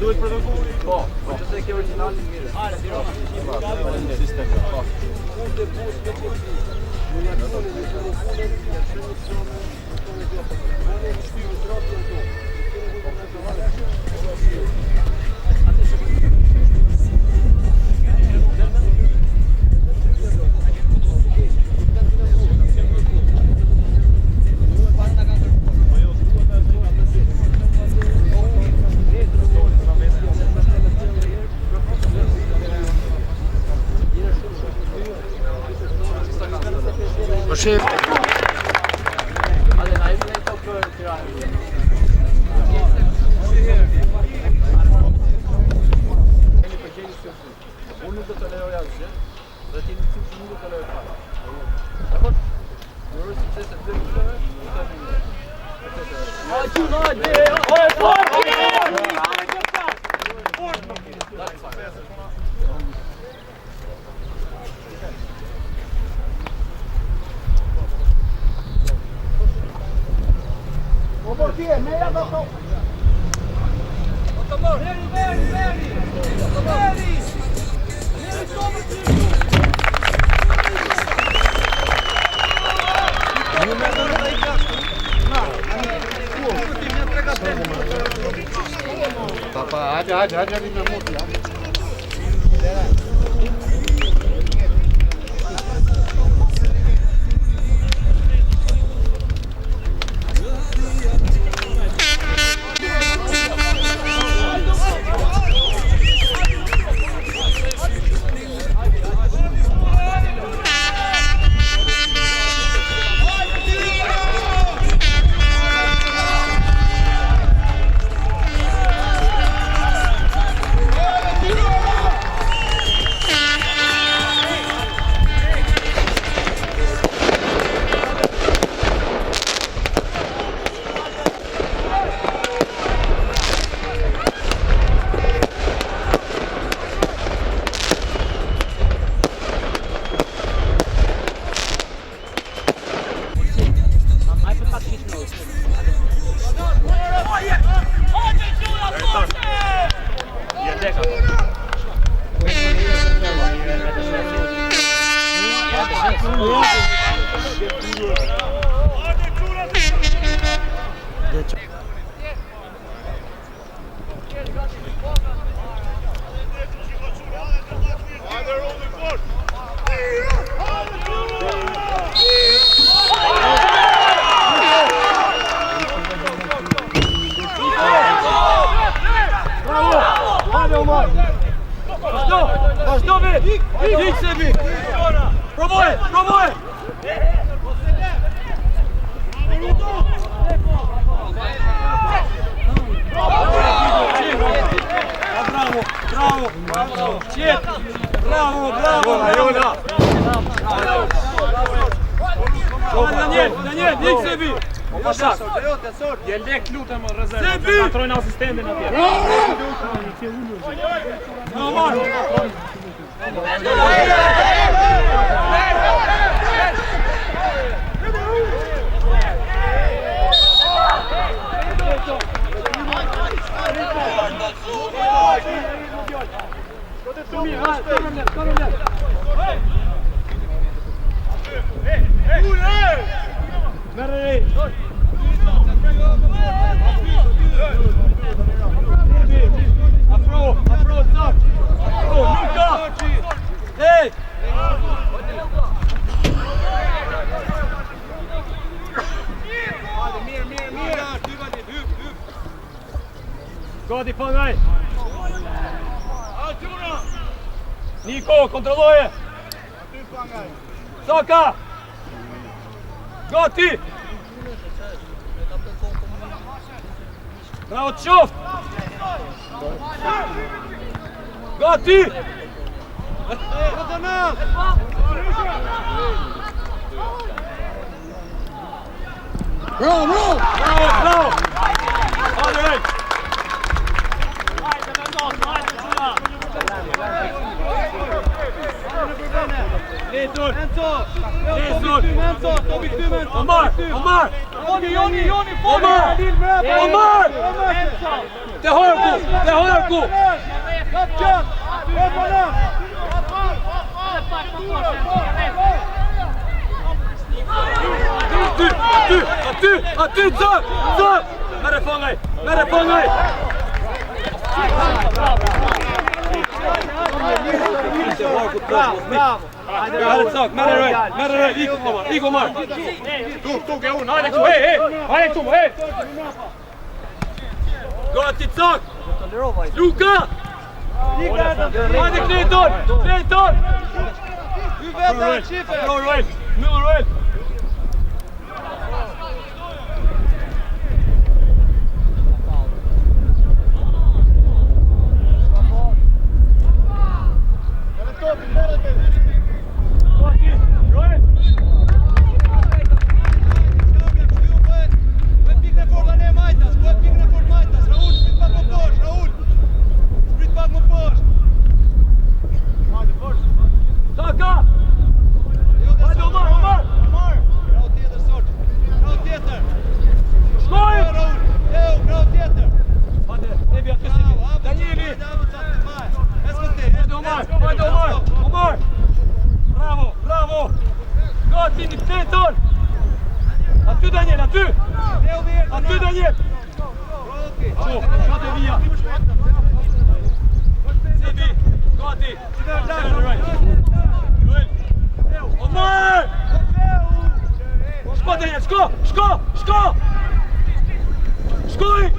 Duhet provokuar. Po, që se ke originalin mirë. Ale, diro. Sistem. Po. Shef. Ale na im ne to për Tiranë. Keni përgjigje së unë nuk do të toleroj asgjë, dhe ti nuk do të toleroj fare. Dakor? Uroj sukses të dy viteve, Papa, hajde me moto. Je lek lutem rezervë. Patrojnë asistentin atje. Gati fangaj. Niko, kontrolloje. Saka. Gati. Bravo, qoft. Gati. Bravo. Hadi. Omar! Joni, Omar! Te harku! Aty, Zak! Merre fångaj! Bravo! Merre röj! Iko Omar! Tog jag hon! Alex, hej! Gati, Zak! Luka! Hadi Clayton! Noel! Omar! Bravo! Gati, një Clayton! Aty Daniel! Aty Daniel! Shate via! Sebi! Gati! Omar! Shko Daniel! Shko! Shkoj!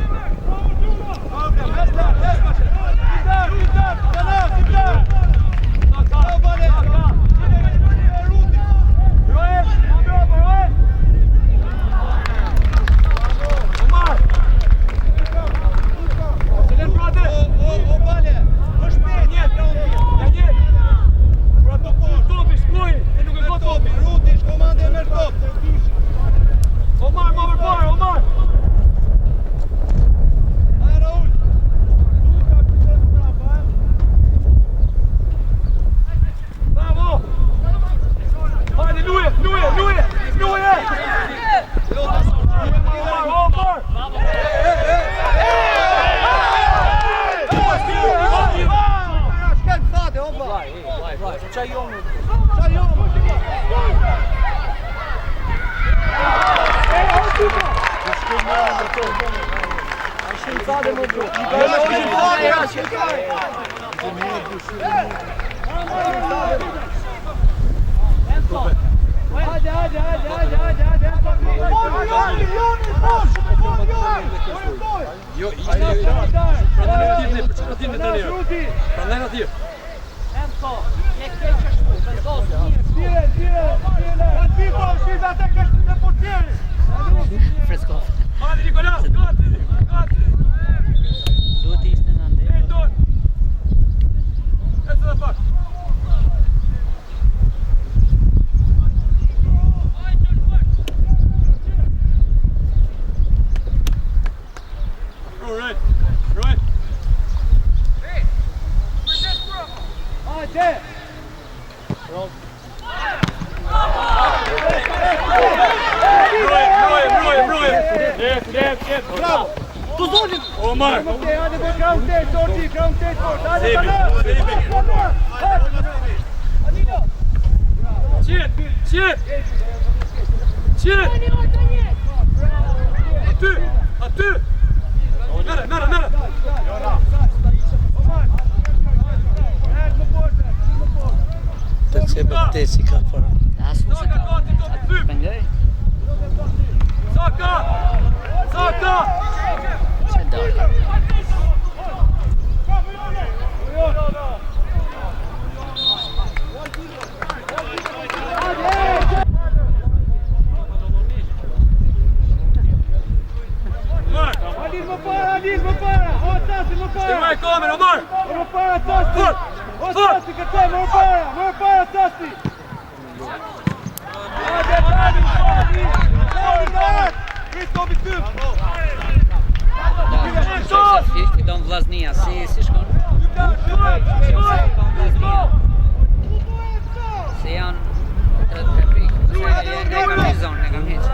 Omar! Aty! Nära! Të cebë të si ka fara. Saka! Se dalë. Adil më para! O Tasi më para! Stimaj kamerë, Omar! Më para Tasi! O Tasi këtë më para Tasi! Kristovi typ! I don Vllaznia, si shkon? Se janë 33 pikë. Ne kam një zonë, ne kam hiç.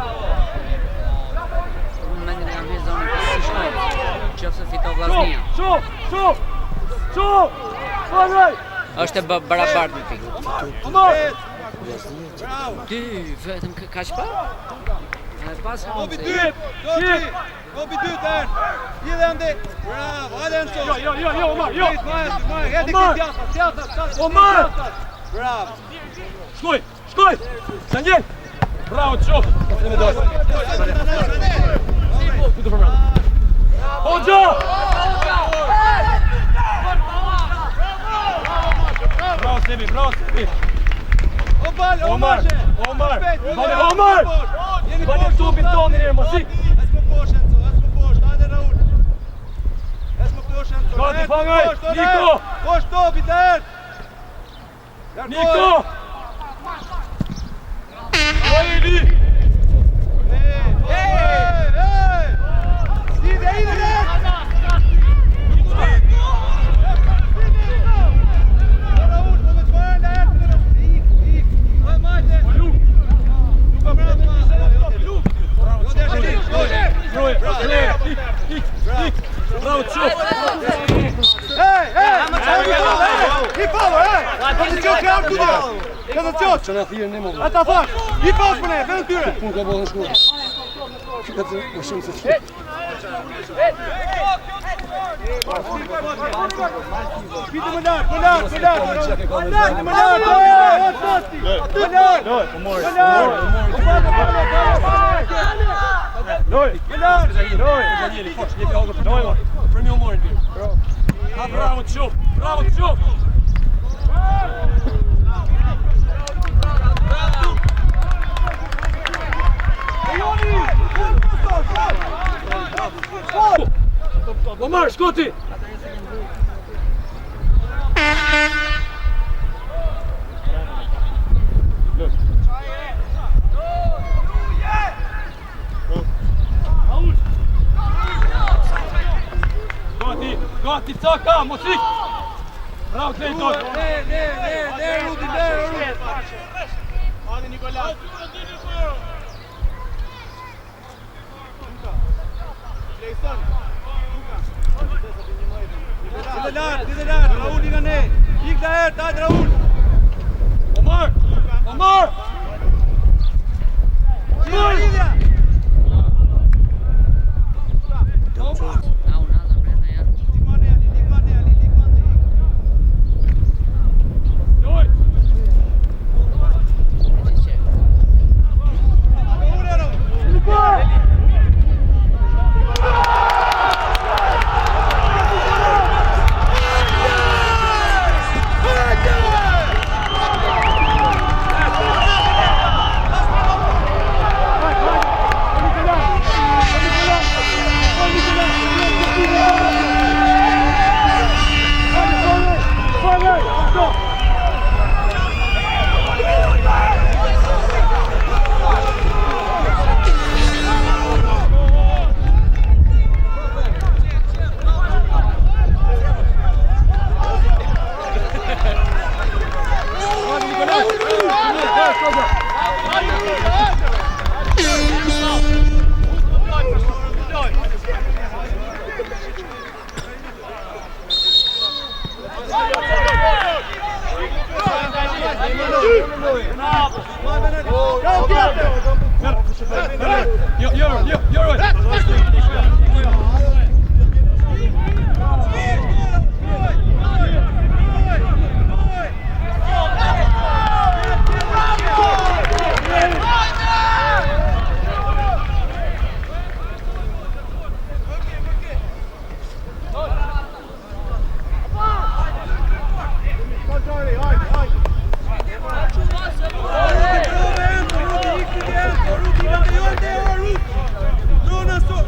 Është e barabartë në pikë. Omar! Ty, vetëm kaq pa? Pas Gobi dyt! Gobi dyt er! Lidhe ande! Bravo! Hajde Enzo! Jo, Omar! Jo! Omar! Bravo! Shkoj! Sanjel! Bravo, qof! Hoxha! Bravo, Sebi! Omar! Bale tupin tonë njerë, mosik! Esmo posh, hajde Raul! Esmo posh, Enzo! Gati fangaj! Niko! Posh topi të erë! Niko! Ojli! Ide! Raul, po me të marrë në erë! Ik! Hajde majte! Bravo, qof! Hej! I power, hej! Ata të qo kërë të dhe! Këtë të qof! Që në thirë në më dhe! Ata thash! I pas për ne, për në tyre! Punë ka bëllë në shkullë. Këtë më shumë se të shkullë. Pitë më lartë! Loj! Zanjeli, forç, jepi hogë për Loj! Premi Omarin bërë. Bravo të qof! Omar, shkoti! Gati, caka, mosik! Bravo, Clayton! Ne, Rudi! Hadi Nikolas! Dide lartë, Raul i nga ne! Ik da erë, tajtë Raul! Omar!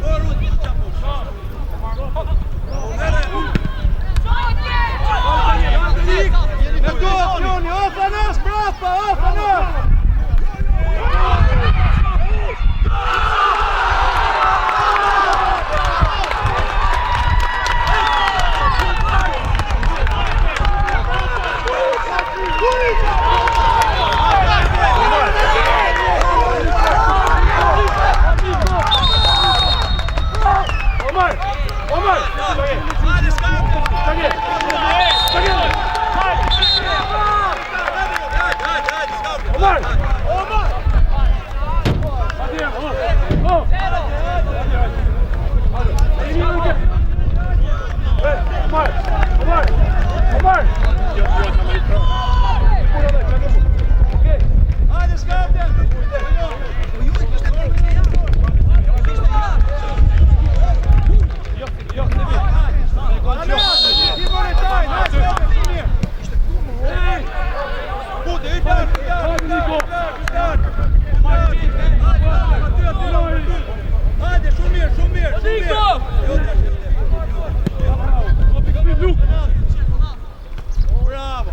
Rudi!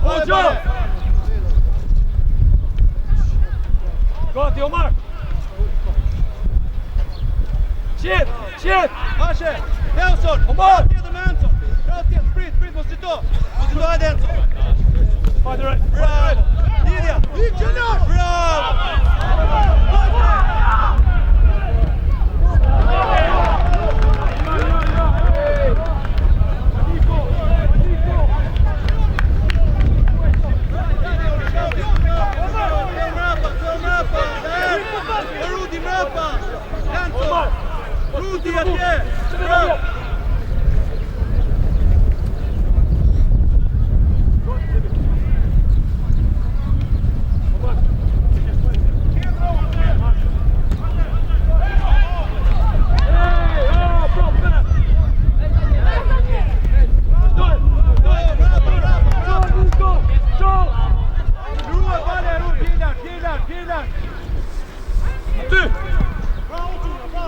Hoxha! Gati Omar! Qit! Ashe! Nelson! Omar! Tjetër me Enzo! Tjetër, sprit, mos qito! Mos qito hajde Enzo! Bravo! Lidja! Bravo! Rudi mrapa! Enzo! Rudi atje! Bravo!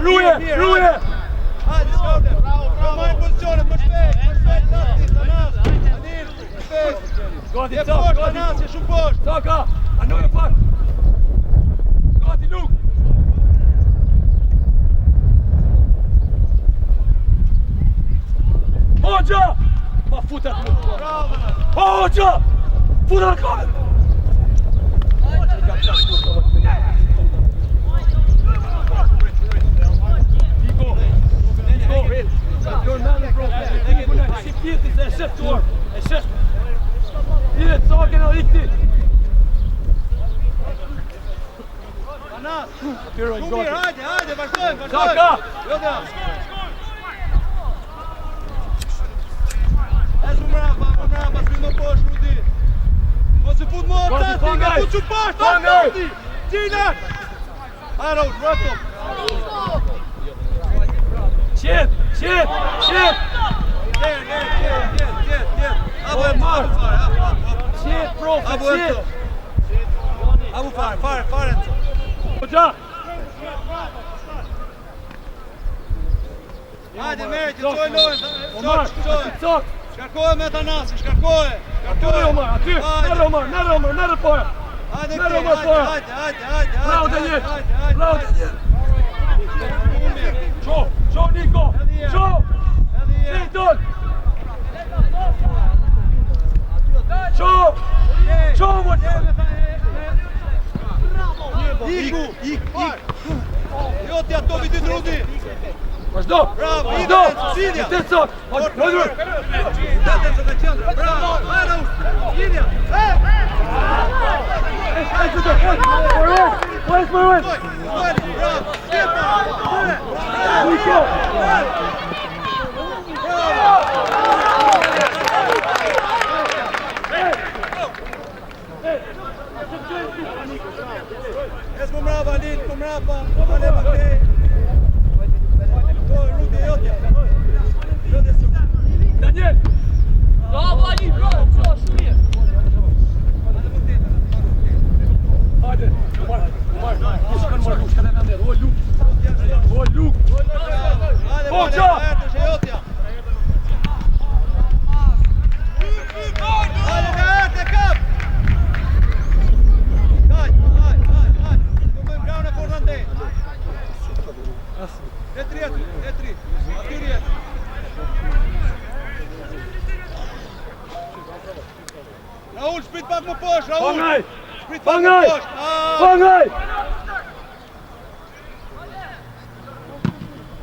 Ruje! Hajde, shkaude! Marrë pozicionet, më shpejt, Tanis, Tanas, shpejt! Gati, je poshtë, Tanas, je shumë poshtë! Taka, anoj e pak! Gati, Luk! Hoxha! Ma futet Luk! Bravo! Hoxha! Futet në kamer! Hajde, vazhdojmë! Saka! Esë më mrapa, s'pi më poshtë, Rudi! Mos se fut më otë, ka fut që poshtë, Rudi! Gjinat! Hajde, vrëtëm! Qit! Abo e marë! Qit, profe, qit! Abo fare, Enzo! Hoxha! Hajde, Meri, të qoj lojnë! Shkarkohe me Tanasi, shkarkohe! Aty, Omar, aty! Nërë, Omar, nërë poja! Hajde, bravo të njët! Bravo të njët! Qo, Niko! Qo! Nitun! Qo! Qo, më të! Iku! Jo ti ato vitit Rudi! Vazhdo! Bravo! Vazhdo! Sidja! Të sot! Bravo! Bravo! Sidja! Es më mrapa, Lil, më mrapa, ale më kej. Rudi, jotja. Daniel! Bravo, Ali, bravo, shumë mirë. Hajde, Omar, shkanë më Luk, shkanë e nënder, o Luk. Hoxha! Hajde, me erte, kap! Raul, shprit pak më poshtë, Raul! Shprit pak më poshtë! Fangaj!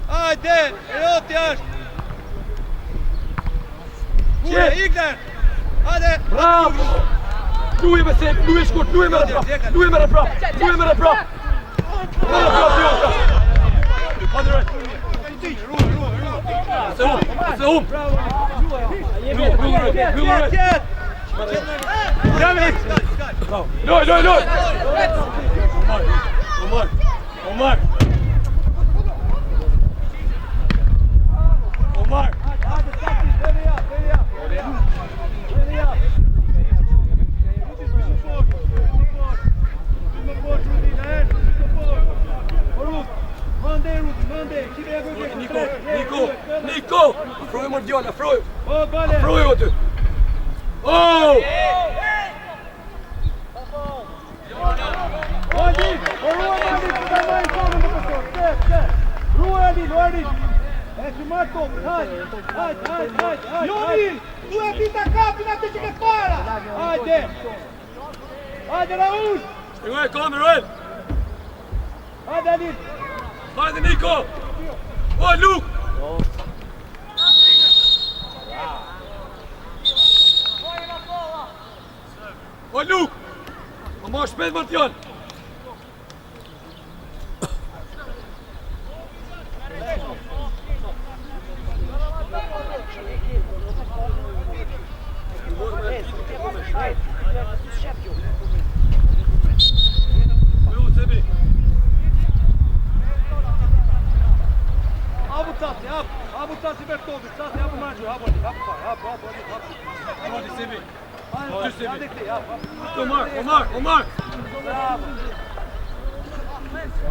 Hajde, e joti është! Kure, Igler! Hajde! Bravo! Luje me se, luje shkurt, luje me reprap! Luje me reprap! Me reprap, Jota! Hajde, rejt! Se hum! Rujt! Loj! Omar! Niko! Afroj më djallë, afroj! Afroj o ty! Oh! Erdi! E që marrë topin, hajde! Joni! Tu e pita kapin atë që ke para! Hajde! Hajde Raul! Shpingoj kamerën! Hajde Adil! Hajde Niko! O Luk! O Luk! O ma shpet Martjan! Abu Tasi Bertovic, Tasi Abu Manju, hap. Hadi Semih! Hajde Semih! Omar!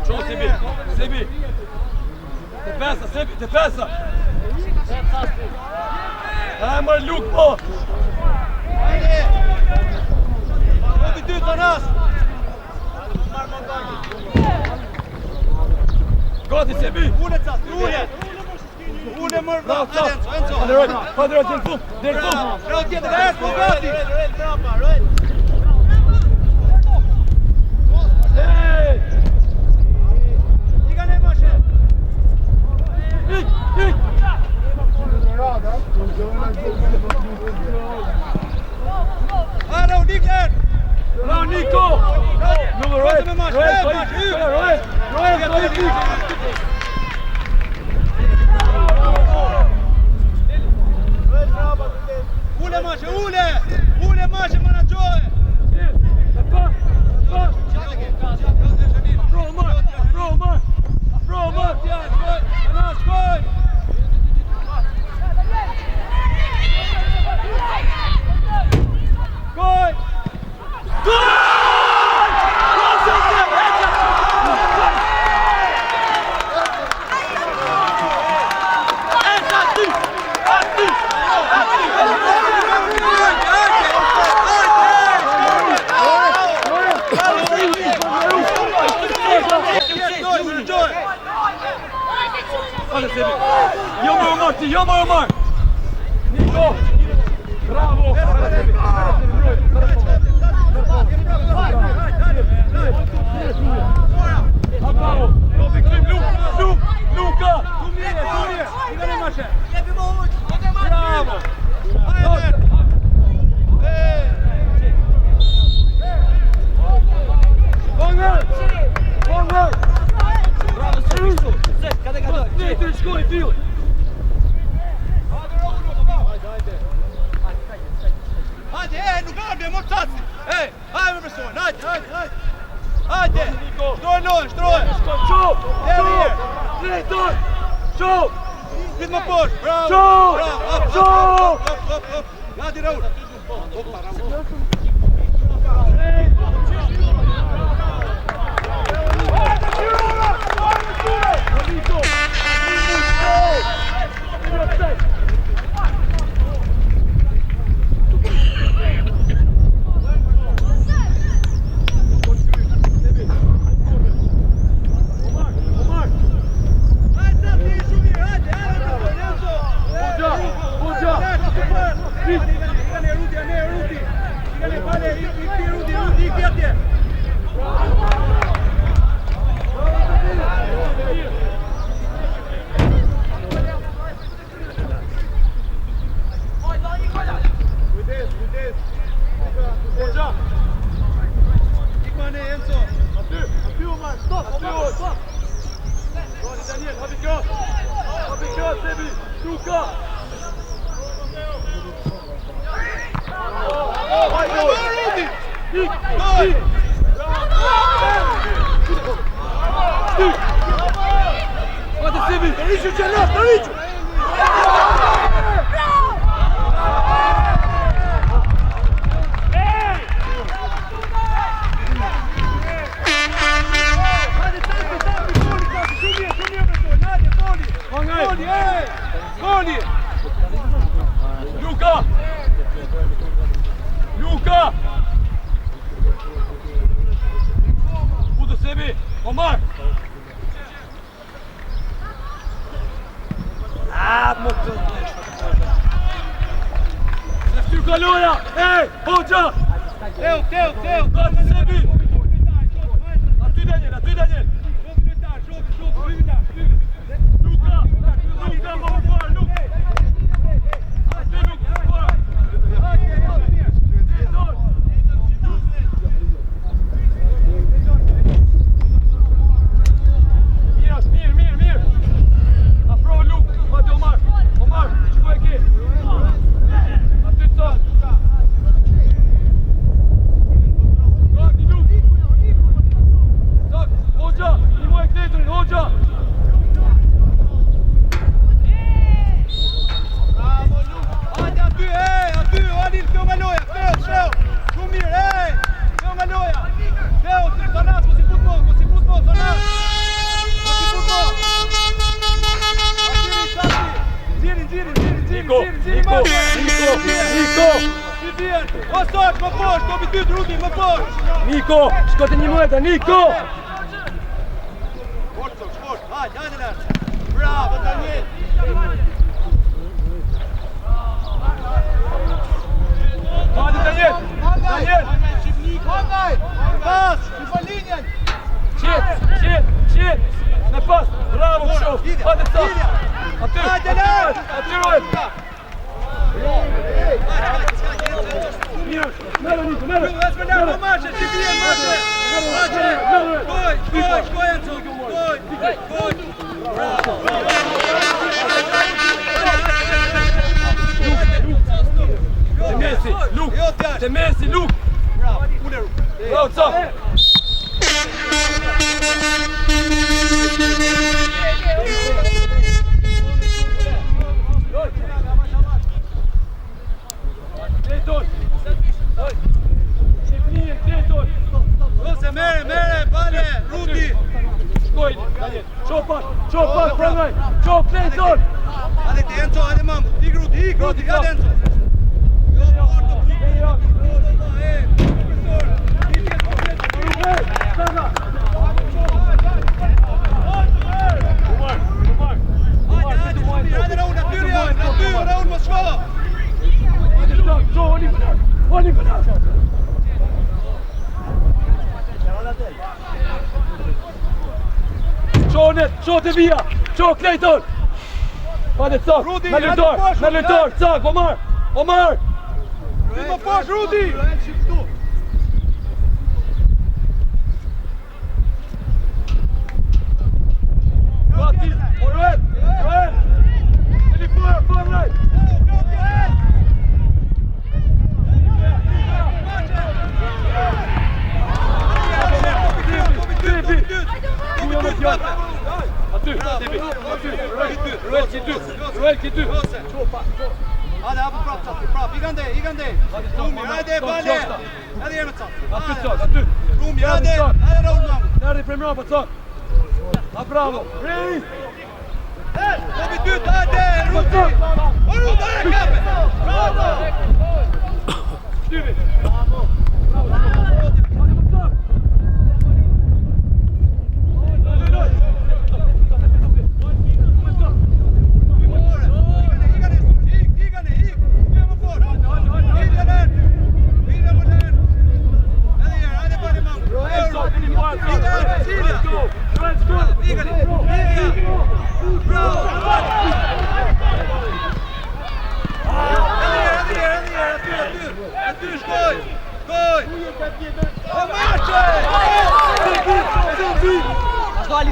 Ciao Semih! Defesa! Hajde Luk po! Hajde! Rodi ty të nas! Gati Semih! Une Tasi, une mërë Bravo, Enzo! Hadi Rojt, direkt fund! Bravo tjetër, Erko, gati! Hey! Ika ne mashe! Ik! Ara, Nikler! Bravo Niko! Ule mashe, ule mashe managjoj! Jamo Omar! Niko! Bravo! Bravo! Novi krim, Luka! Ika ne mashe! Bravo! Hajde! Konger! Bravo, Srusu! Ne, shkoj, fill! Hajde, nuk arde, mor Tasi! Hajde me personë, hajde! Hajde! Shtroj! Drejtor! Qo! Vitë më poshtë, bravo! Qo! Hop! Gati Raul! Opa, Raul! Luka! Budu sebi! Omar! Hoxha! Teo! Gati sebi! Aty Daniel! Luka! Më parë, Luka! Aty Luka, më parë! Mirë! Afro Luka! Hajde Omar, shkoj e ke! Aty të sot! Gati Luka! Hoxha! Nimoj e kletërin, Hoxha! Aty, Adil, kjo nga loja, Theo, shumë mirë, kjo nga loja, Theo, Tanas, mos i futbol, Tanas, mos i futbol, Ziri, Niko, o sot, më posh, topi ty, Rudi, më posh, Niko, shkote një mueta, Niko, Shport, hajde lërë, bravo, Daniel, hajde Daniel! Pas! Në linjen! Qit! Me pas! Bravo kështu! Hajde të sa! Aty! Aty rojt! Merë Niko! Merë maçe! Si bjen maçe! Shkoj Enzo! Shkoj! Bravo! Te Messi, Luke! Bravo, bravo, co? Jose, mere, bale, Rudi! Shkoj, Qopak, pranaj! Qop, Clayton! Hajde te Enzo, hajde mamu! Ik Rudi, hajde Enzo! Qo të vija, qo Clayton! Hajde cak, me lëtor, cak, Omar! Ti më pash Rudi! Gati, Roel! Eli far right! Roel ki dy! Hajde, hapë prap, i kanë Rumi, hajde, bale! Hajde jemi të aty! Rumi, hajde, Raul mamu! Nerdi prej mrapa të ha, bravo! Reis! Topi dytë, hajde, Rudi! Rudi, hajde, kape! Bravo! Shtyvi! Bravo!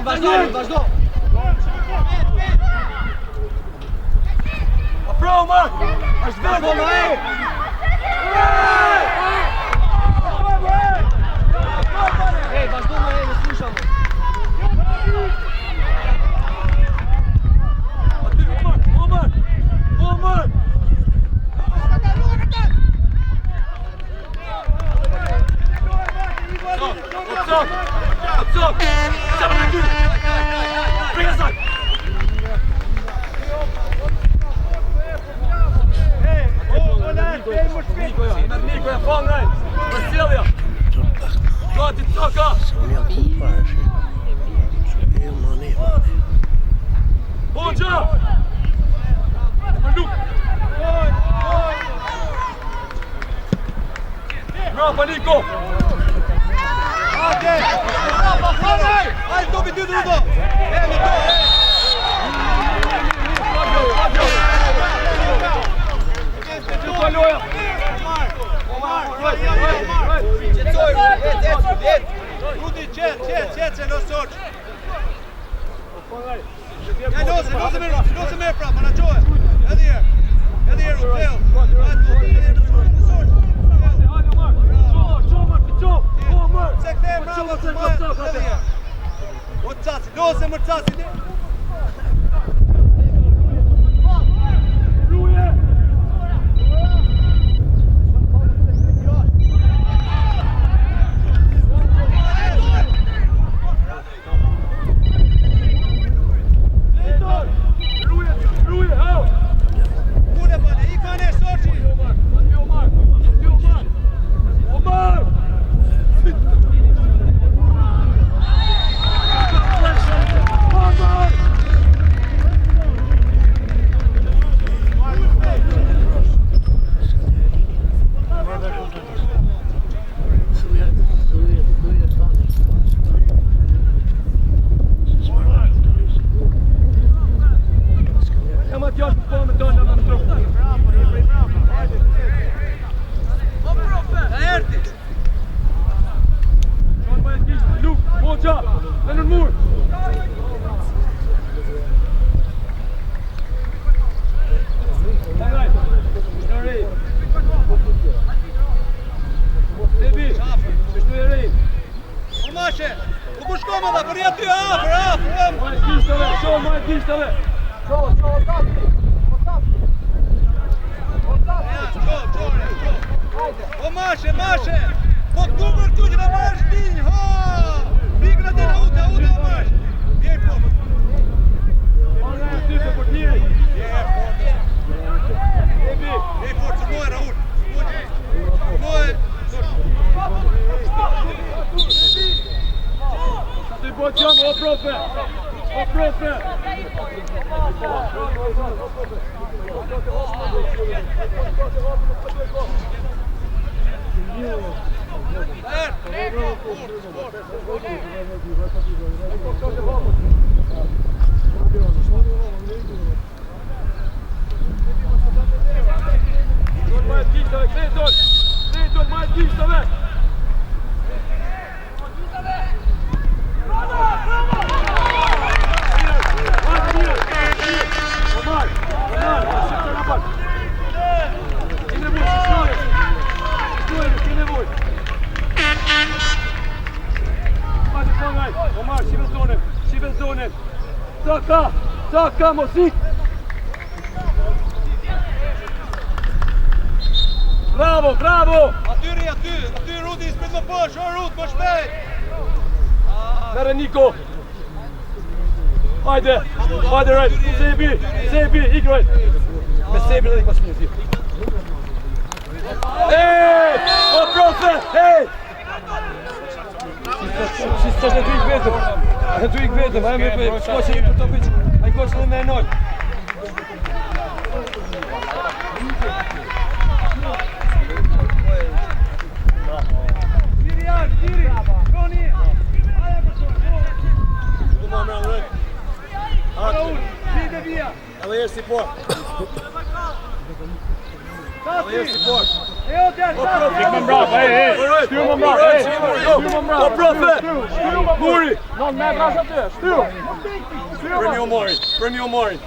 Vazhdo! Afro, Mark! Është vazhdo, vazhdo me në slusham! Aty, Omar! Stop! Bring us up! Niko ja fangaj! Vasilja! Gati caka! Som jag kompar sig. Mane. Hoxha! Luke! Bravo Nico! Hajde! Hajde, dobi ty Dudo! Emi to! Qua loja! Rudi, qetë, në soq! Ja, lose me pra, më në qohe! Edhe herë, Rudi, se këte e mrava të majë, edhe herë! O të qaci, lose më të qaci! Saka, mosik! Bravo! Aty Rudi, s'prit më posh, o Rud, më shpejt! Mere Niko! Hajde, rejt, Zebi, ik rejt! Me Zebi edhe i pas një, o profe, Si s'tash në ty ik vetëm, hajme për shkoqe për të pëq, haj koqe dhe me e nojë. Tiri, Roni, aja përshoj, Du më mërë rëjt. Vide via. Edhe jesh si por. Edhe jesh si por. Dik më mbrapa, shtyru më mbrapa, o profe, Muri. Non me vrasë aty, shtyru. Premi Omarin.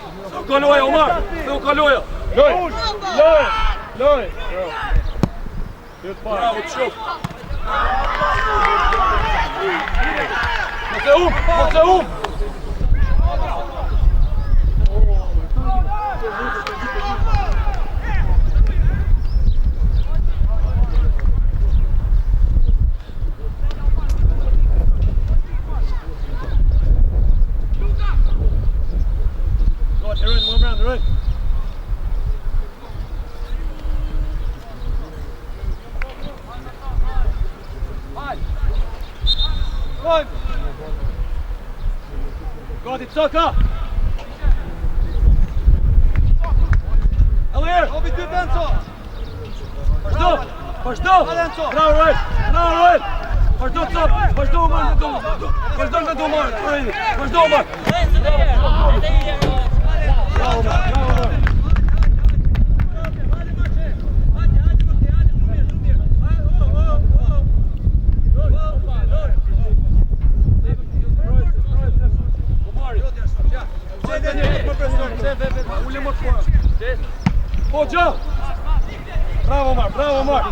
Kaloja, Omar, theu kaloja. Loj. Bravo, të shuf. Mos e um. Run. Run. Gati Saka. Allir, obi ty Benzo. Vazhdo. Vazhdo! Bravo, Roel! Bravo, Roel! Vazhdo të sot! Vazhdo, Omar! Vazhdo nga do, Omar! Vazhdo, Omar! Bravo, Omar! Hoxha! Bravo, Omar! Bravo, Omar!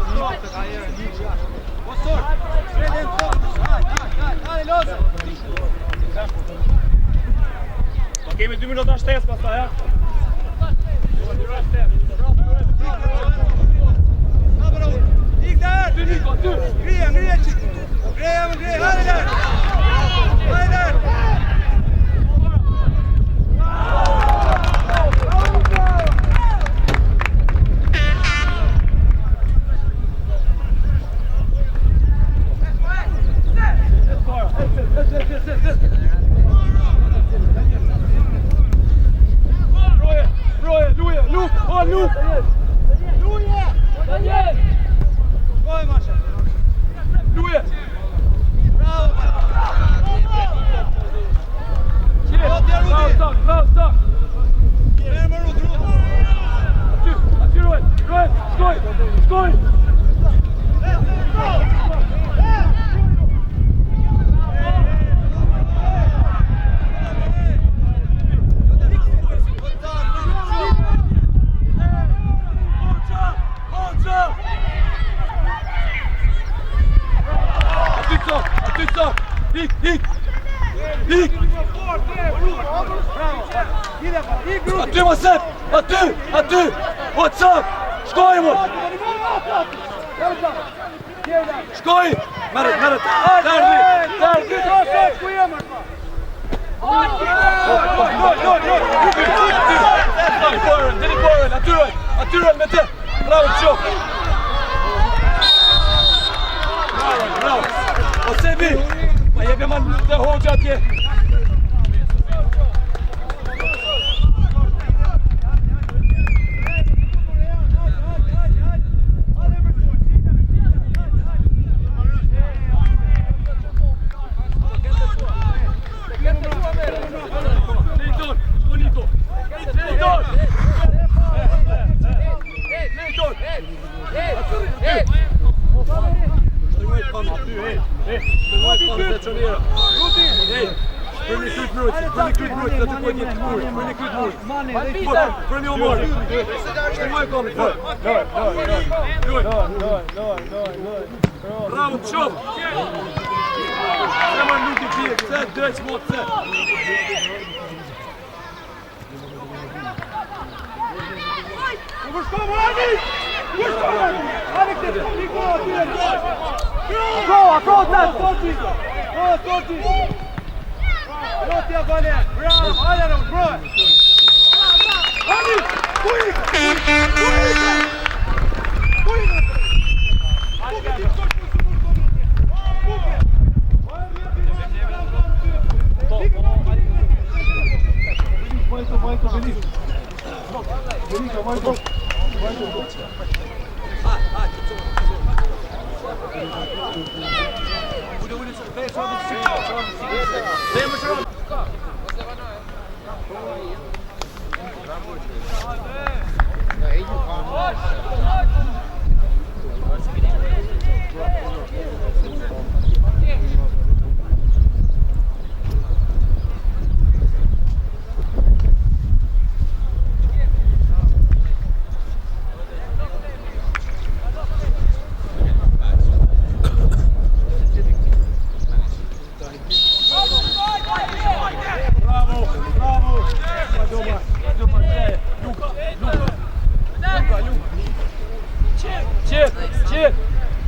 Kemi 2 minuta shtesë pastaj, ja? Ik daar! Grije, grije! Grije, hajde daar! Hajde daar! Aty më sep! Aty! O të sap! Shkoj më! Shkoj! Merët! Derbi! Ku jemë? Atyre me te! Bravo të qofë! Bravo! O sebi! Ma jebe man të hoqë atje! Bravo, çop! Hemen Luki diye, sen direkt mod sen. Vuruşma hadi! Vuruşma hadi! Hadi git, Niko atıyor. Go, sen! Torti! Torti Abane! Bravo, hadi lan, bro! Hadi! Quick!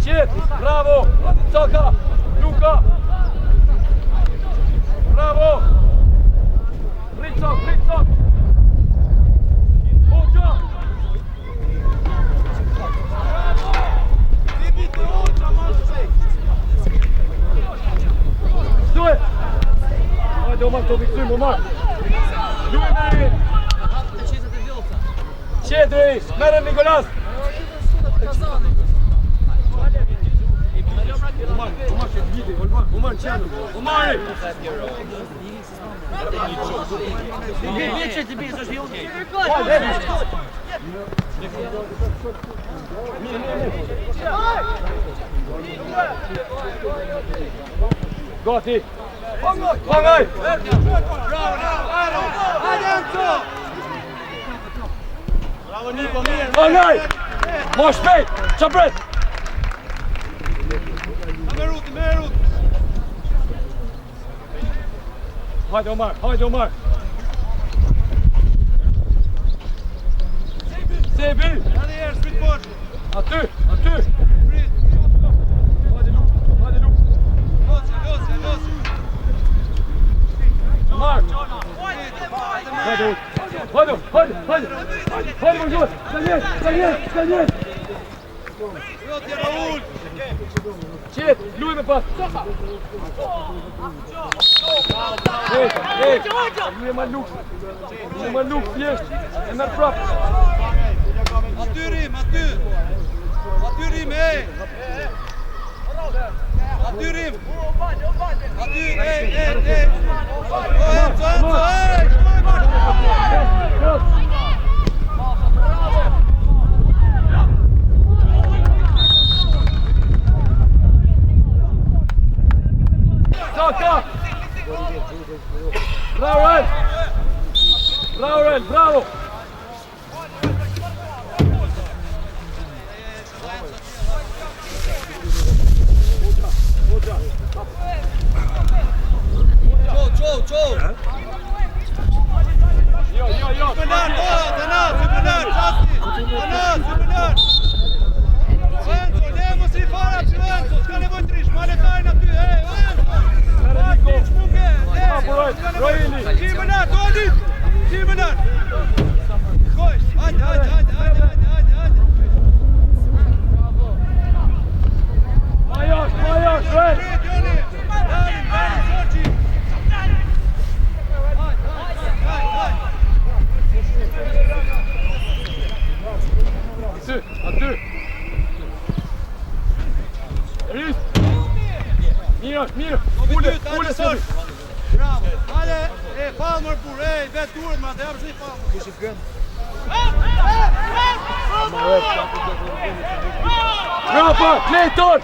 Qit, bravo, Saka, Luka, bravo, Ritsak, Hoxha, Stuj, hajde Omar, to fiksujmë Omar, Luj me Qetri, merë Nikolas. Omar qenë. Omari. Ti bie është jonë. Gati. Pangaj. Bravo Niko, mirë. Pangaj. Mo shpejt. Çapret. Me rut. Hajde Omar. Sebi. Hadi herë, sprit poshtë. Aty. Sprit. Hajde Luk. Losi. Omar. Hajde. Bonjour. Daniel. Jotja Raul. Qet, luaj me pas. Hey. Luaj me Luk, thjesht. E merr prap. Aty rim, hey. Aty rim. Aty, hey. Enzo, hey. Saka! Bravo! Qo. Jo. Supernar, Tanas, supernar. Enzo, lemo si fara që Enzo, s'ka nevoj të rish, male tajnë aty, hey, Enzo. Timënar. Koj, hajde. Majosh, Red! Aty! Rris! Mirë! Ule Sebi! Bravo! Hajde, falë mërë burë, vetë durët ma, dhe jabë shni falë. Kishë gënë. Bravo! Clayton!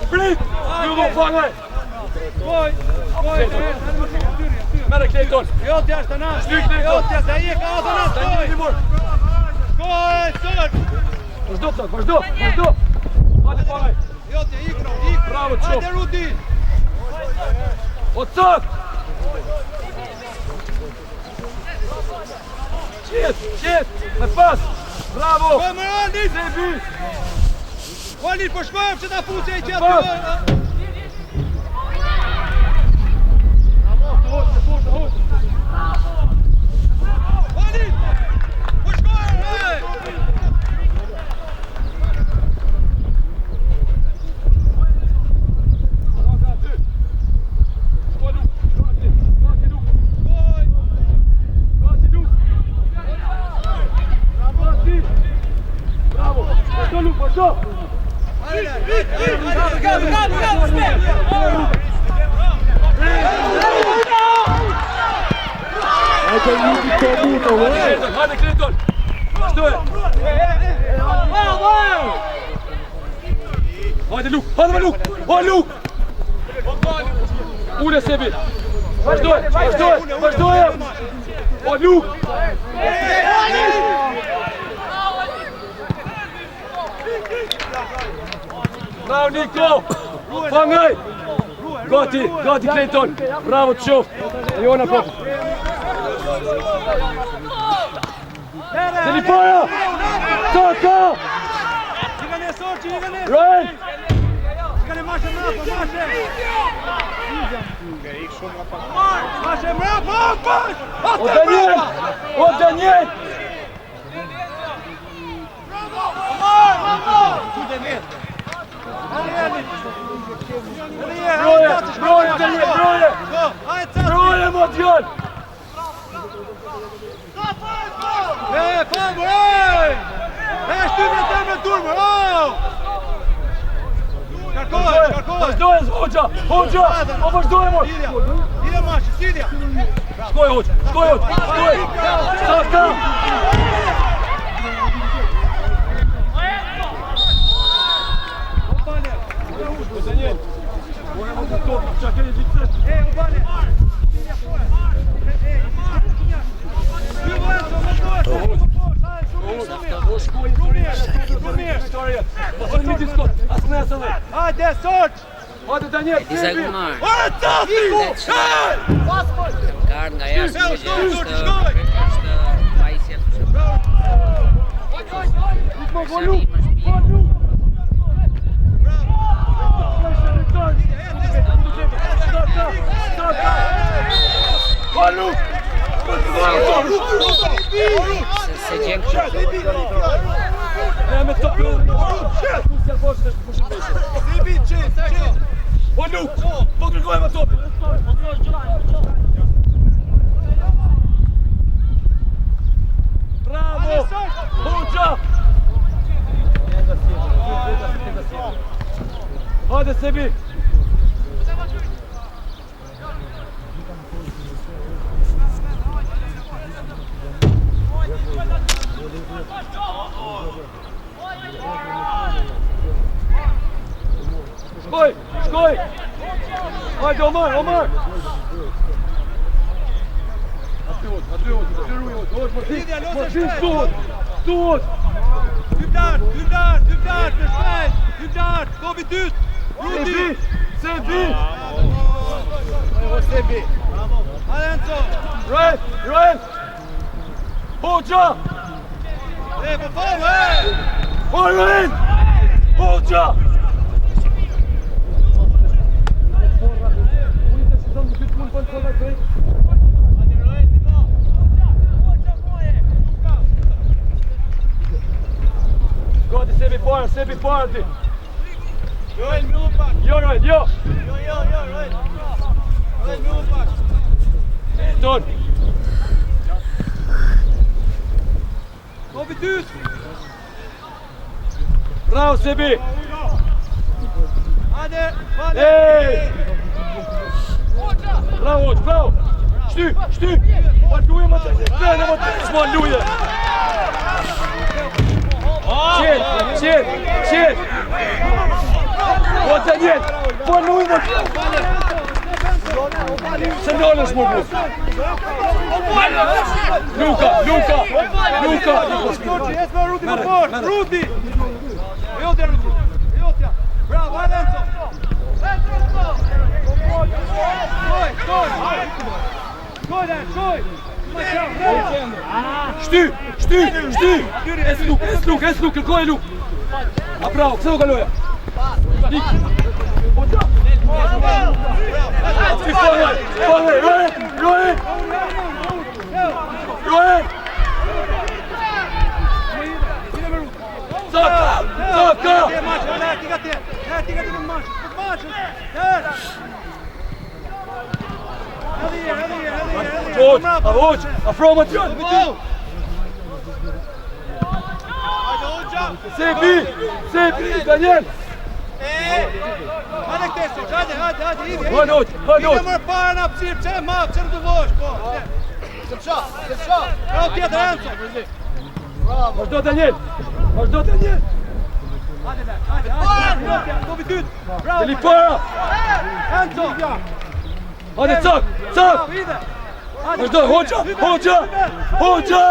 Sprit! Nu do fangaj! Koj, Mere Clayton! Jotja është Tanas, Jotja, se i e ka Tanas, Koj, sër! Vazhdo! Hajde fangaj! Jotja, ikro! Bravo, të Hajde Rudi! O cët! Qet! Me pas! Bravo! Koj, më Aldit! Sebi! Aldit, po shkojmë që ta fuqe i qëtë! Aldit! Po shkojmë, hey! Hajde Clayton! Vazhdo e! Hajde Luk! O Luk! Ule Sebi! Vazhdo e! O Luk! Bravo Niko! Fangaj! Gati Clayton! Bravo të qoftë! E jona propi! Delipoja! Saka! Ryan! O Daniel! Broje, Matjan! Fan, ej! Shtypje të me turmë, Karkohet! Vazhdojnë, Hoxha! O vazhdojnë, Ide mashi, sidja! Shkoj, Hoxha! Saka! Hajde, sot! Hajde, Daniel! Disa gumar. Ora, Tafiku! Kar nga jashtë është pajisja të se gjenë Me të O Luk, po kërkojmë topi. Bravo! Hoxha! Hajde Sebi! Shkoj! Hajde Omar! Stuot! Hybdart, Hybdart, kovi dyt! Rudi! Sebi! Sebi! Alenco! Roel! Hoxha! Po falë, Roel! Hoxha! Gati Sebi para ti! Roel, myllu pak! Jo, Roel! Roel, myllu pak! Ton! Kovi dyt! Bravo Sebi! Hajde, falë! Ej! Bravo! Shty! Ma luje më të një më të një luje! Qenë! Po të njët! Po luje më të një! Se nëllë është më bu! Luka! Jesme Rudi më fort! Rudi! Jotja Rudi! Jotja! Bravo, Alenco! Shkoj! Shty! Es Luk, kërkoj Luk! A bravo, këse do kaloja? Nik! Hoxha! Roel! Saka! Ti ka në mash! Hoxha! Afro më t'jon! Sebi! Daniel! Hajde këtesu, hajde, ide! Hajde! Ide mërë para në apsirë, që e mafë, që në të vosh, po! Bravo tjetër, Enzo! Vazhdo Daniel! Hajde, kovi dyt! Bravo! Deli para! Enzo! Hajde, cak! Bravo, ide! Vazhdo, Hoxha!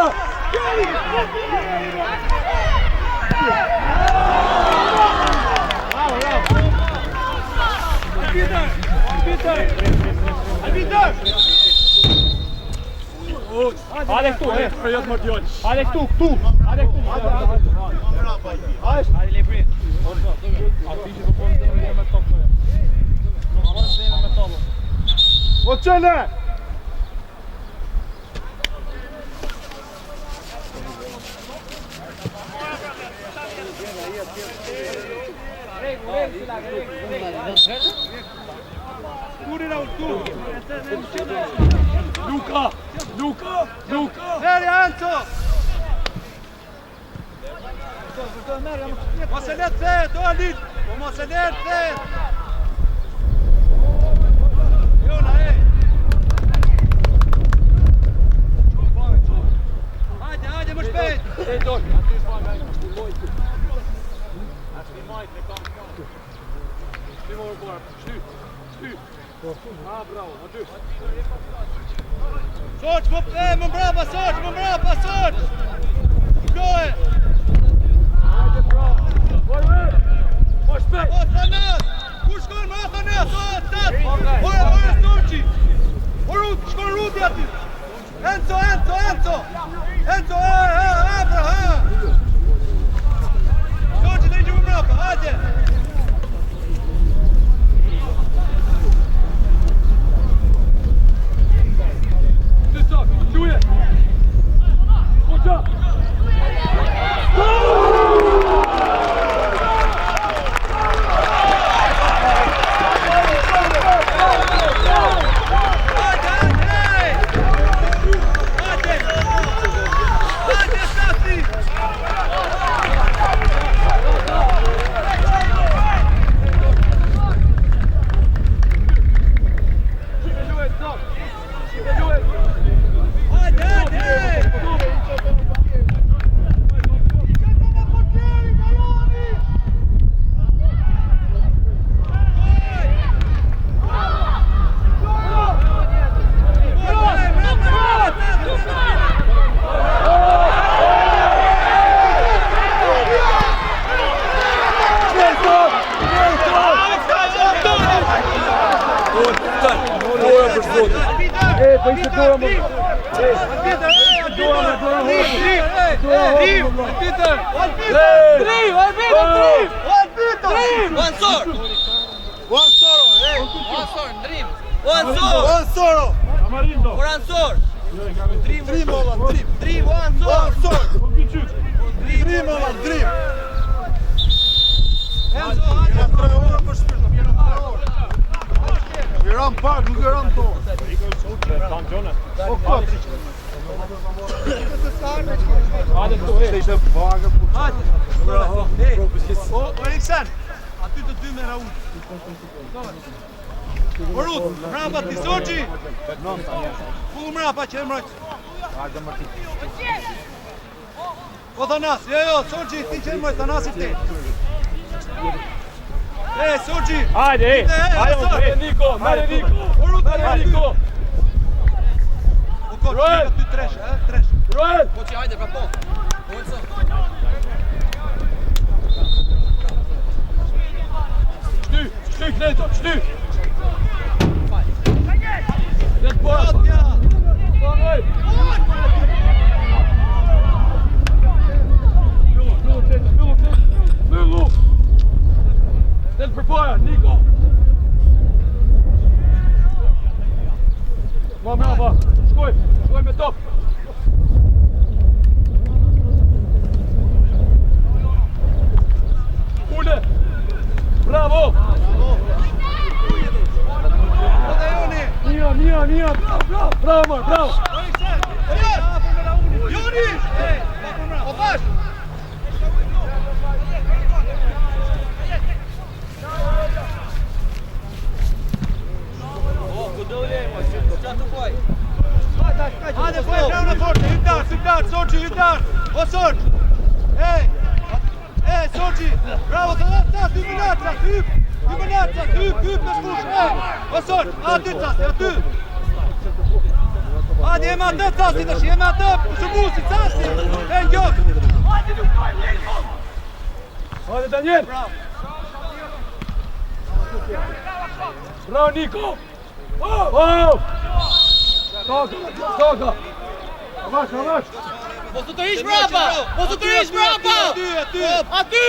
Arbiter! Hajde këtu, Hajde këtu! Hajde Lebri! O qële! Turi Raul, tu! Luka! Veri, Enzo! Mos e let thet, o Alit! Po mos e let thet! Jona, ej! Hajde, më shpejt! Soç, më mbrapa, Soç! Shkoje! Po shpejt! O, Thanas! Ku shkon më Thanas? O, Tat! Ore, Storqi! O, Rut, shkon Ruti aty! Enzo! Enzo, abra, ha! Storqi, të iqë më mbrapa, hajde! Czuje! Chodź! O Thanas, jo, Sorqi, ti qenë mërë, Thanasi ti. Sorqi! Hajde, hajde, Niko! O kot, ka ty tresh, tresh. Roel! Koçi, hajde, pra po. Shty, Kleto, shty! Let po! Myllu! Del përpoja, Niko! Ma mrapa, shkoj me top! Ule! Bravo! Mia! Bravo, Mar, bravo! Joni! O bash! Hajde, po e krevë në fortë, hytar, Sorqi, hytar! O Sorq! Ej, Sorqi! Bravo, ta, 2 minuta, hyp me shkush, O Sorq, aty Casti, aty! Hajde, jema atë Casti tash, jema atë, Shëmusi, Casti! E njok! Hajde, Daniel! Bravo, Niko! Toka! Avash! Mos të ish mbrapa! Aty!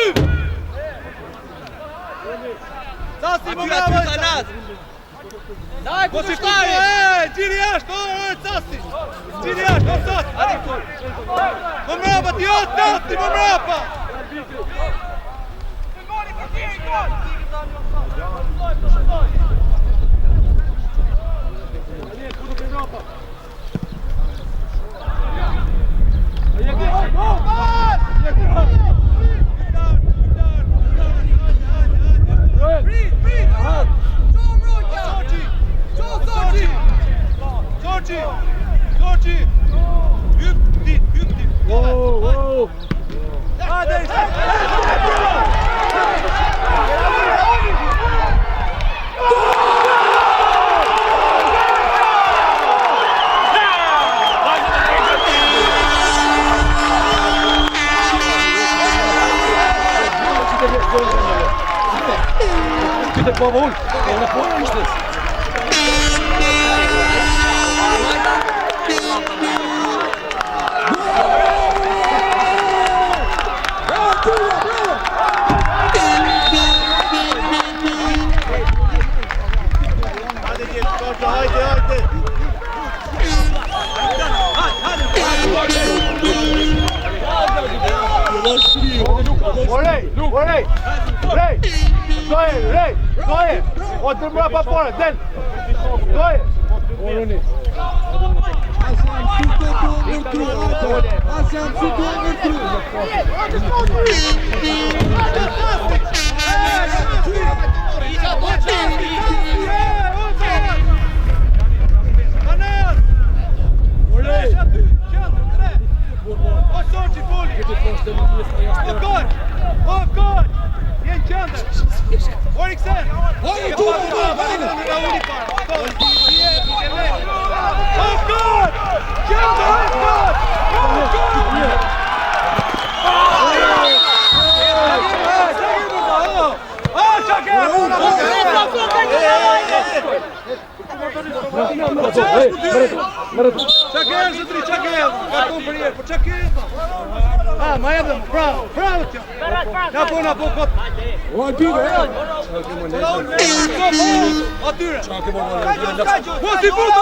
Casti, më bravo! Daj, ku të shtari! Gjiri jashtë, Casti! Gjiri jashtë, Casti! Më mrapa, ti Casti, më mrapa! Pyte baba unë, e në pojë ishtës. Orej! Stoje! Od mra pa fora, del! Stoje! Ma jedem, bravo, tja! Na po, kot! Oj, pide, atyre! Mos I fut,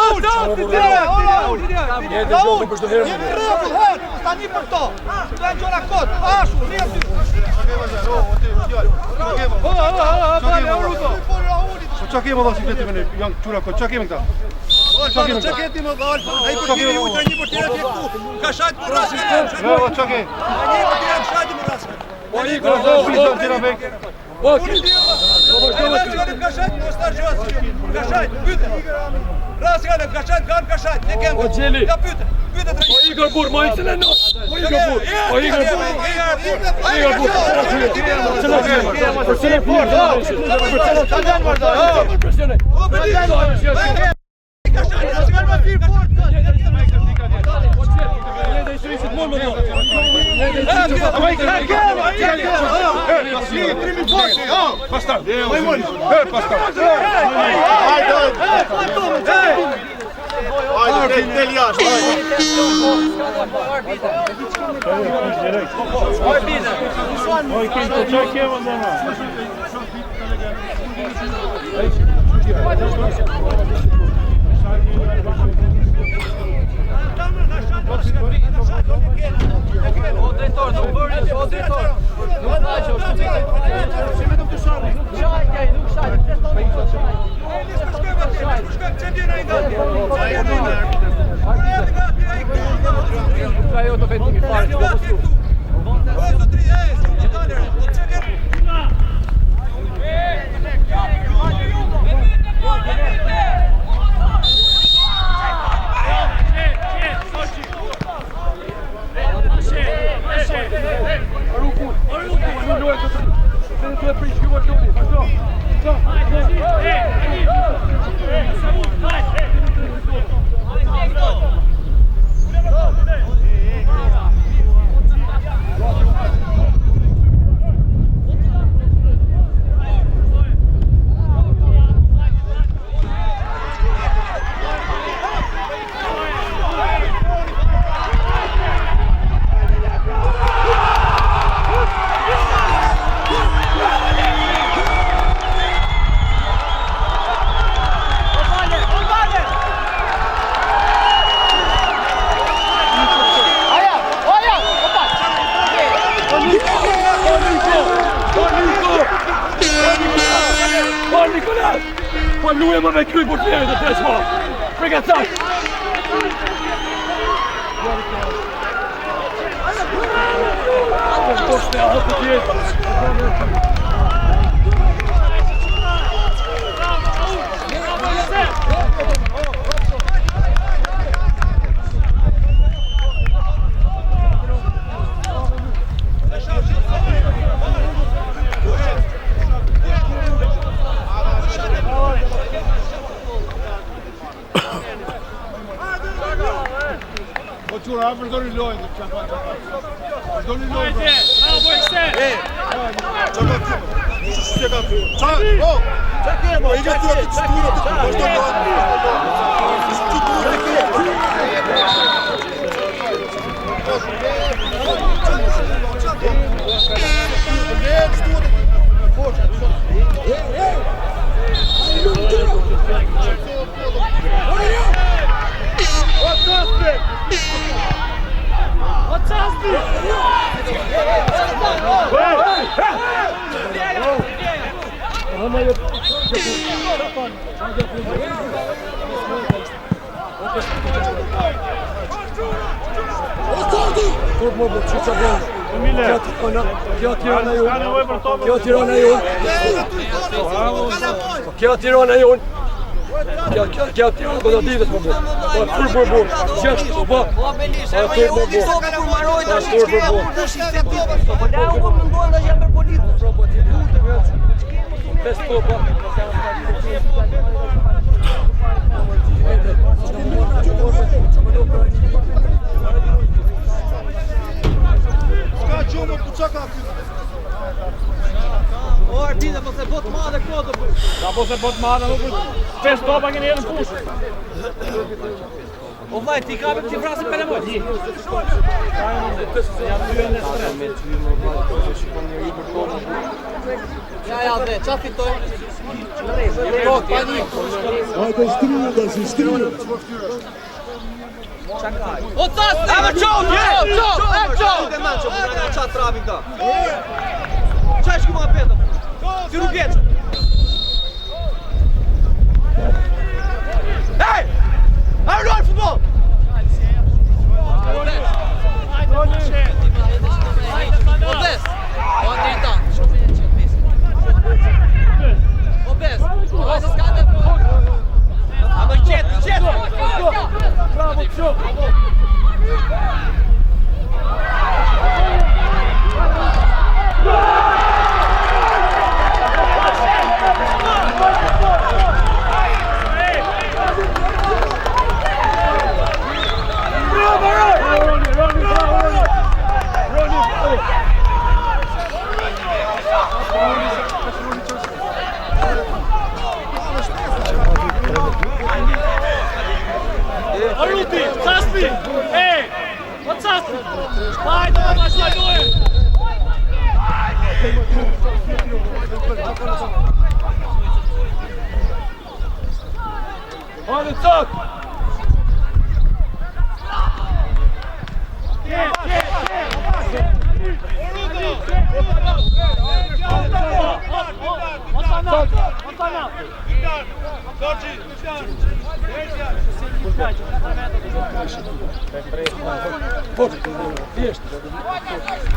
jemi rrëpull, stani për to! Të e gjona kot, ashu, rrë aty! Qa kemo dha si fleti me në, janë qura kot, qa keme këta? Qa keti më dha, a I përkiri u të një për tjera tje këtu, ka shajt më rasme! Bravo, qa ke? A një për tjera shajt më rasme! O një për tjera bek! O një ka shajt, më star gjësë, ka shajt, pyte! Rasi gale, ka shajt, ka shajt, ne kemë! O gjeli! Ka pyte, pyte të rejtë! O Igor Bur, ma I cële në! O Igor Bur! O Igor Bur! O Igor Bur! Për cële Bur! Për cële të gjanë vërda! O për ka shajt, rasi gale më firë fort! Po lui më me kryj portierit të tresh ma. Frika cak. Pošte a hapë tjetë. Qura, përdoni lojnë, përdoni lojnë. Bravo, Ikse! Qa ka Kjo Tirana jon. Kjo Tirana do të divet më bë. Po full bë. Gjashtë po. Po Belisha, po ju di soka kur marroi tash çka kur tash ishte topa. Po la u mendon tash jam për policë. Bes topa. Ska qumë për çka këtu. O arbitra po se bot madhe kodë. Ja po se bot madhe, pesë topa keni edhe në fushë. O vllai ti kapim ti vrasim me lëmoj. Ja, dhe, qa fitoj? Hajde shtriu. O tas! Ama çon! Çon! Dhe man çon, na çat trapin këta. Çaj shku ma petë. Ti rrugeç. Hey! Ai luaj futboll. Bravo, Tjo! Aruti, Caspi! Ej! O Caspi! Hajde, mama, šladujem! Hajde, cak!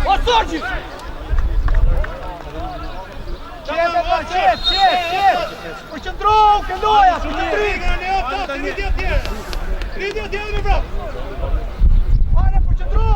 O Sorgi! Qet! Përqëndru, këndoja! Ridi atje me brap. Hajde, përqëndru!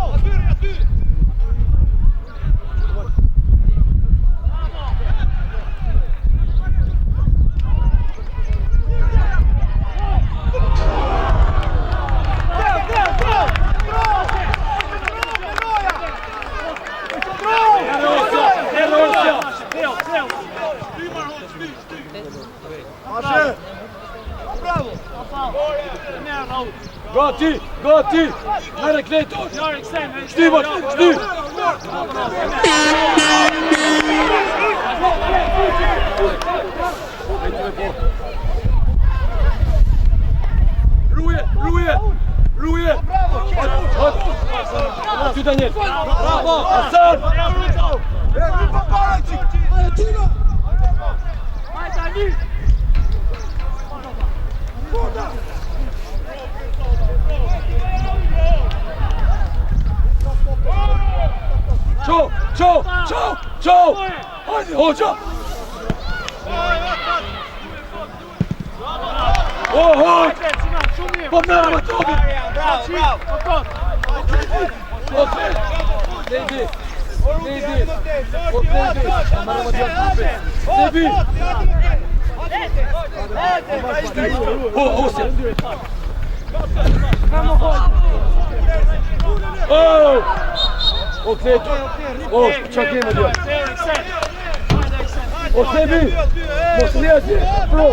Aty. Gati! Merre Kleto! Shtyvat! Shty! Ruje! Ty Daniel! Bravo! Hasan! Ciao! Hajde, hoqa! Hoj! Po mërë më tobi! Bravo! Lejdi! Mërë më tobi! Sebi! Osja! O Kleto! O, qa kemë djo? O Sebi! Mos lezi! Pro!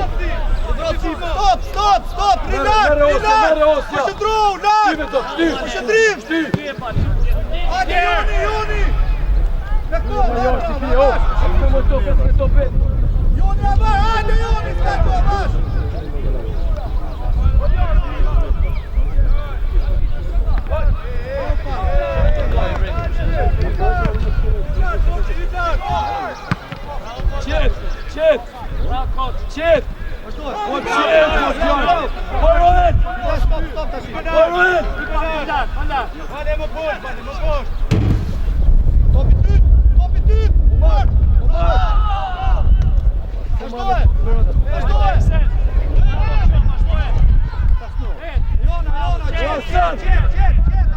Stop! Relax! Përshëndru! Përshëndrim! Hajde Joni! Me kohë! Joni avar! Hajde Joni! Ska kohë bash! Qet! Qet! Pojrohet! Pojrohet! Hajde më poshtë! Topi tyt! Umar! Vazhdoj! Jona! Qet!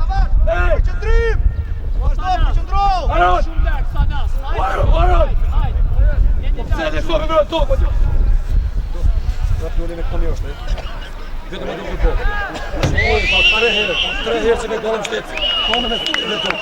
Avash! Përqëndrim! Vazhdoj! Përqëndro! Arot! Arot! Se ne shkojmë me topë aty. Vetëm e duke po. Oj, pa 3 herë që me golëm shtetë. Kome me topë.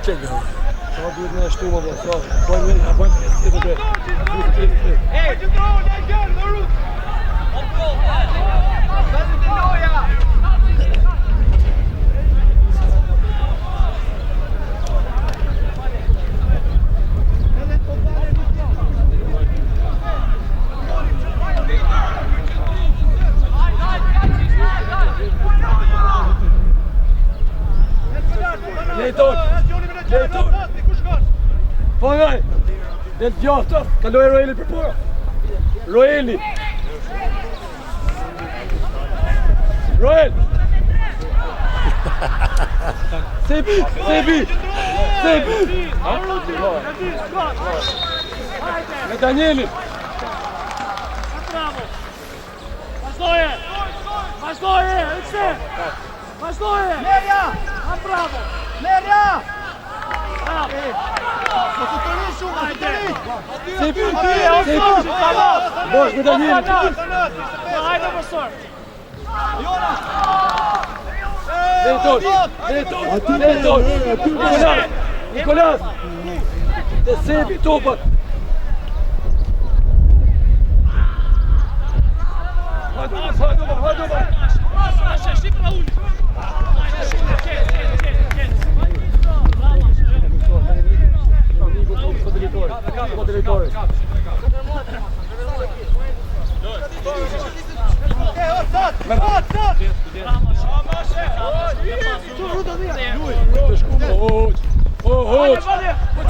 Čekaj. Samo duhet me ashtu më bërë, sa, bëjmë e të bëjmë. Lejton! Po ngaj! Del djafta! Kaloj Roeli për pora! Roeli! Roel! Sebi! Me Danielin! Vazhdoje! Merja! Bravo! Merja! Bravo! Mos u tëri shumë, mos u tëri! Sebi! Bosh me Danielin! Hajde profesor! Lejton! Nikolas! Te Sebi topat! Hajde!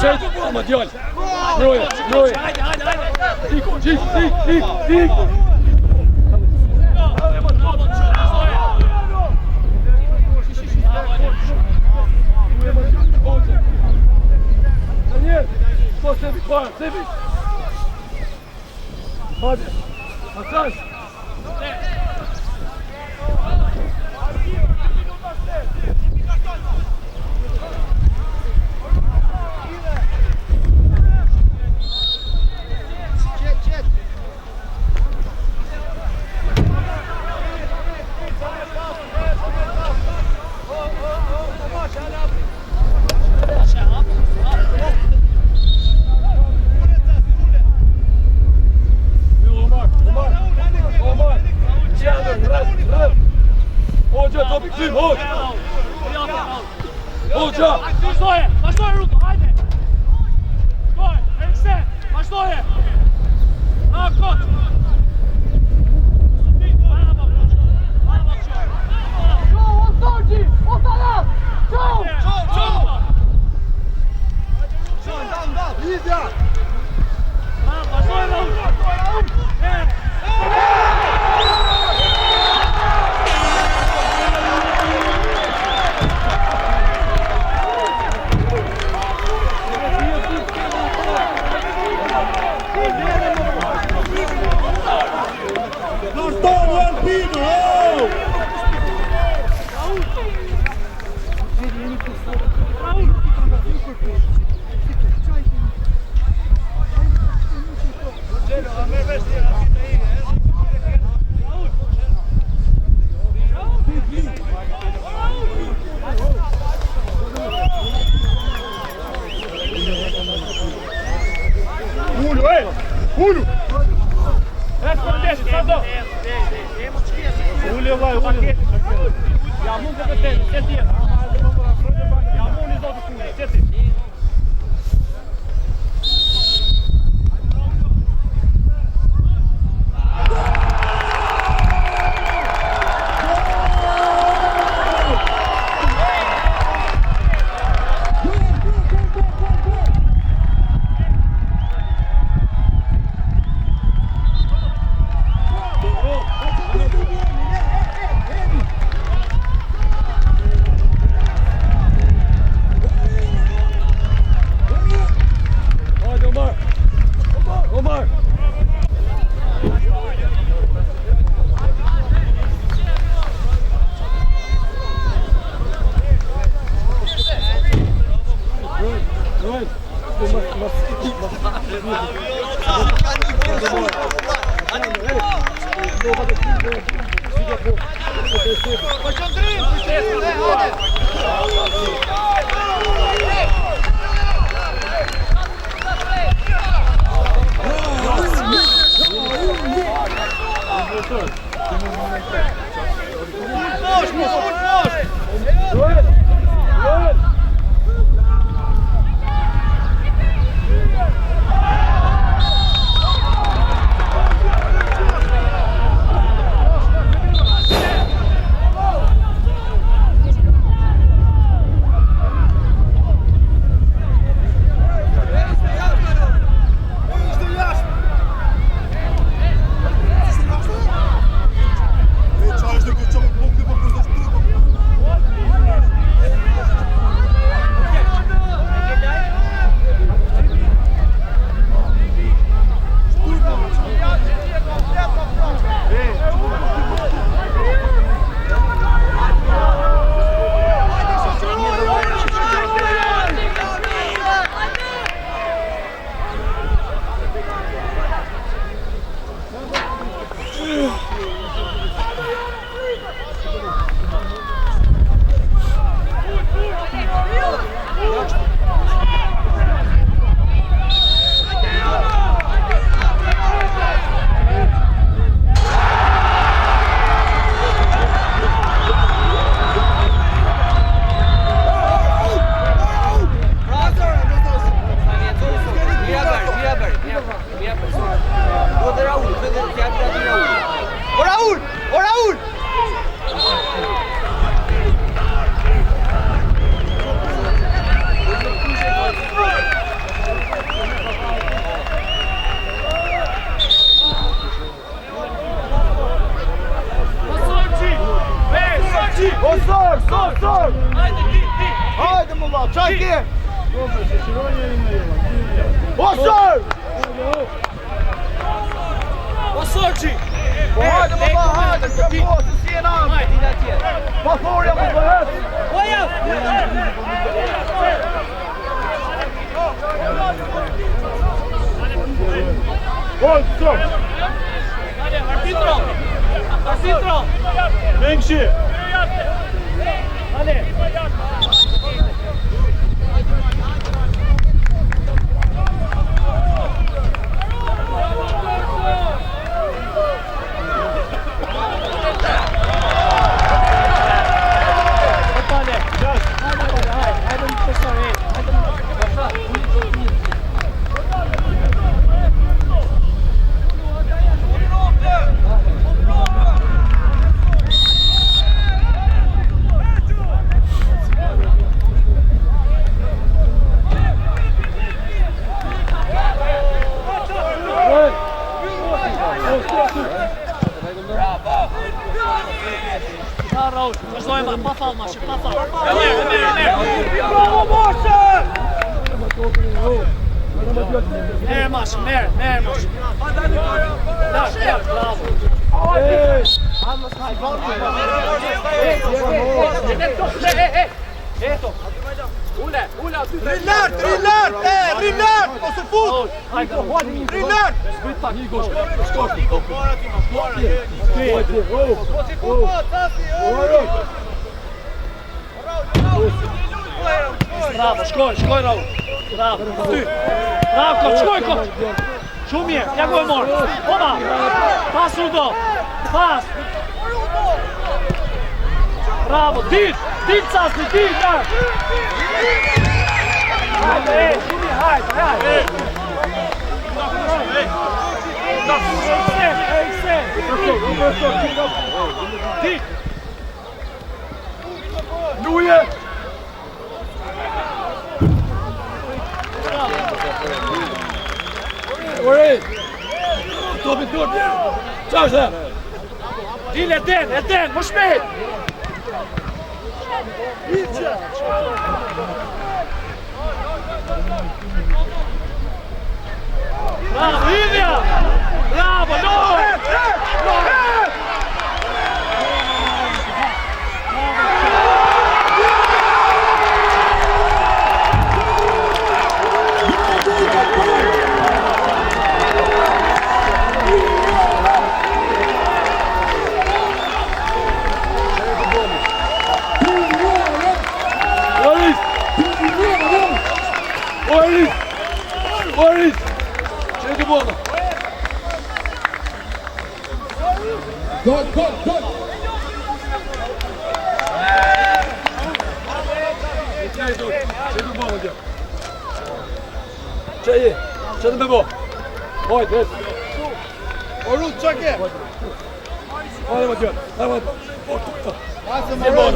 Qaj të bua ma djallë! Mroje! Iko! Daniel! Po Sebi, para! Sebi! Hajde! Atrás! Hoxha, topi këtym, hoxha! Hoxha! Vazhdoje Ruto, hajde! Vazhdoje, Eriksen, vazhdoje! Kot! Ulu! Ecco adesso, Sado! Ulje vaj, ulje. Ja mund të të sjeti. Ja mund i zotë punë, sjeti. Hajde mu valla, çaj ki! Osor! Osorçi! Hajde mu valla, hajde, që po, se si e nam! Pa thorja mu bëhet! Oja! Osor! Arbitro! Arbitro! Mengshi! Hadi! Vazhdojmë, pa fal mashi, pa fal. Bravo Mashe! Merë mashi, merë mashi. Bravo. Eto. Ule, Rilart, rilart, ose fut! Rilart! Zbrit pak, një gosh. Bravo, shkoj Raul. Bravo, ty. Bravo, kot, shkoj kot. Shumë mirë, ja ku e morë. Opa, pas Rudo, pas. Bravo, dit Casli, dit, hajde, shumë mirë, hajde. Dit. Nuje! Ore! Topi turt! Qa është dhe? Dile, e den, më shpejt! Bravo, Ivja! Bravo, Noe! Boris! Çek de bola. Gol! Çek de bola hocam. Çayı. Çadı be bu. Haydi. Orut çake. Hadi bakayım. Tamam. Hadi bola.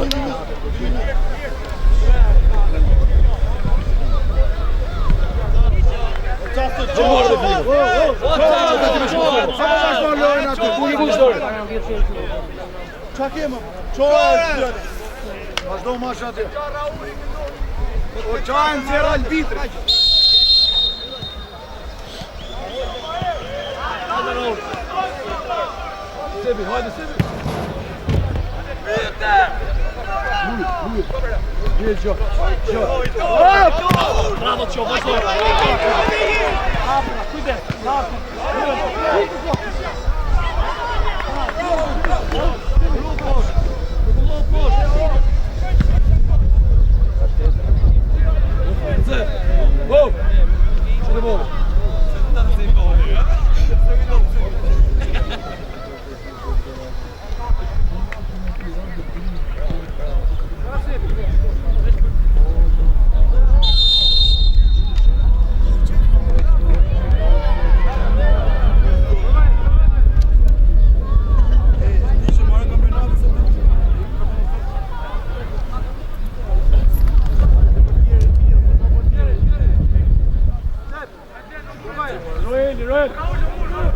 Vazhdo mash atje. O qajnë zera albitri. Sebi, hajde Sebi. Bravo, Tjo, vazhdo. Kujdes, Wow! Çede bol.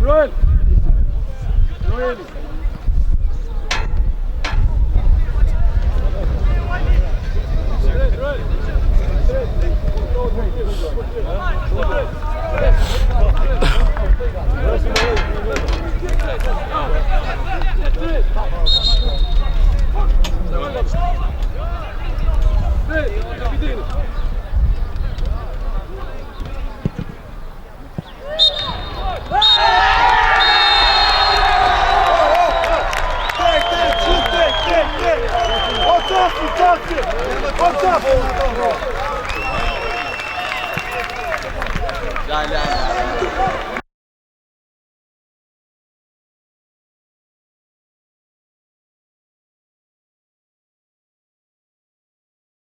Roel! Off!